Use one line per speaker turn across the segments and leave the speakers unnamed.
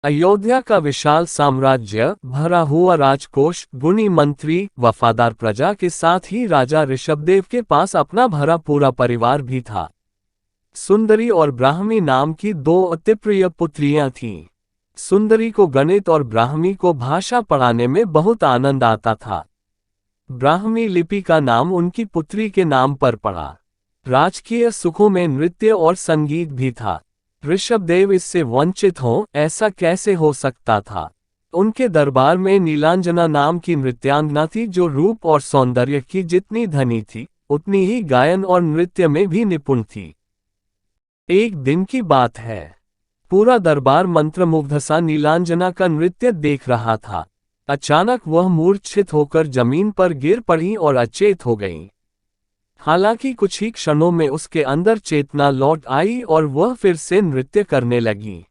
अयोध्या का विशाल साम्राज्य, भरा हुआ राजकोष, गुणी मंत्री, वफादार प्रजा के साथ ही राजा ऋषभदेव के पास अपना भरा पूरा परिवार भी था। सुंदरी और ब्राह्मी नाम की दो अतिप्रिय पुत्रियां थीं। सुंदरी को गणित और ब्राह्मी को भाषा पढ़ाने में बहुत आनंद आता था। ब्राह्मी लिपि का नाम उनकी पुत्री के नाम पर पड़ा। राजकीय सुखों में नृत्य और संगीत भी था। ऋषभदेव इससे वंचित हों, ऐसा कैसे हो सकता था। उनके दरबार में नीलांजना नाम की नृत्यांगना थी जो रूप और सौंदर्य की जितनी धनी थी, उतनी ही गायन और नृत्य में भी निपुण थी। एक दिन की बात है, पूरा दरबार मंत्रमुग्ध सा नीलांजना का नृत्य देख रहा था। अचानक वह मूर्छित होकर जमीन पर गिर पड़ी और अचेत हो गई। हालांकि कुछ ही क्षणों में उसके अंदर चेतना लौट आई और वह फिर से नृत्य करने लगी।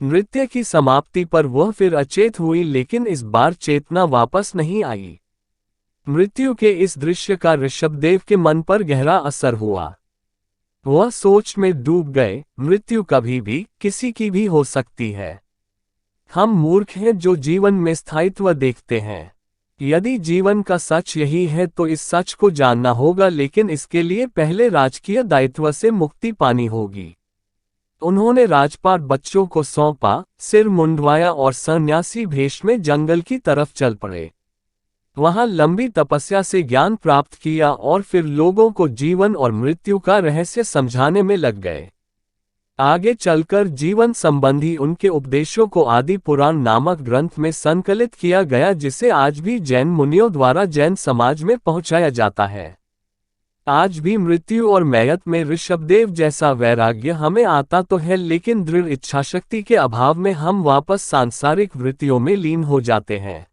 नृत्य की समाप्ति पर वह फिर अचेत हुई, लेकिन इस बार चेतना वापस नहीं आई। मृत्यु के इस दृश्य का ऋषभदेव के मन पर गहरा असर हुआ। वह सोच में डूब गए, मृत्यु कभी भी किसी की भी हो सकती है। हम मूर्ख हैं जो जीवन में स्थायित्व देखते हैं। यदि जीवन का सच यही है तो इस सच को जानना होगा, लेकिन इसके लिए पहले राजकीय दायित्व से मुक्ति पानी होगी। उन्होंने राजपाट बच्चों को सौंपा, सिर मुंडवाया और सन्यासी भेष में जंगल की तरफ चल पड़े। वहां लंबी तपस्या से ज्ञान प्राप्त किया और फिर लोगों को जीवन और मृत्यु का रहस्य समझाने में लग गए। आगे चलकर जीवन संबंधी उनके उपदेशों को आदि पुराण नामक ग्रंथ में संकलित किया गया, जिसे आज भी जैन मुनियों द्वारा जैन समाज में पहुंचाया जाता है। आज भी मृत्यु और मौत में ऋषभदेव जैसा वैराग्य हमें आता तो है, लेकिन दृढ़ इच्छाशक्ति के अभाव में हम वापस सांसारिक वृत्तियों में लीन हो जाते हैं।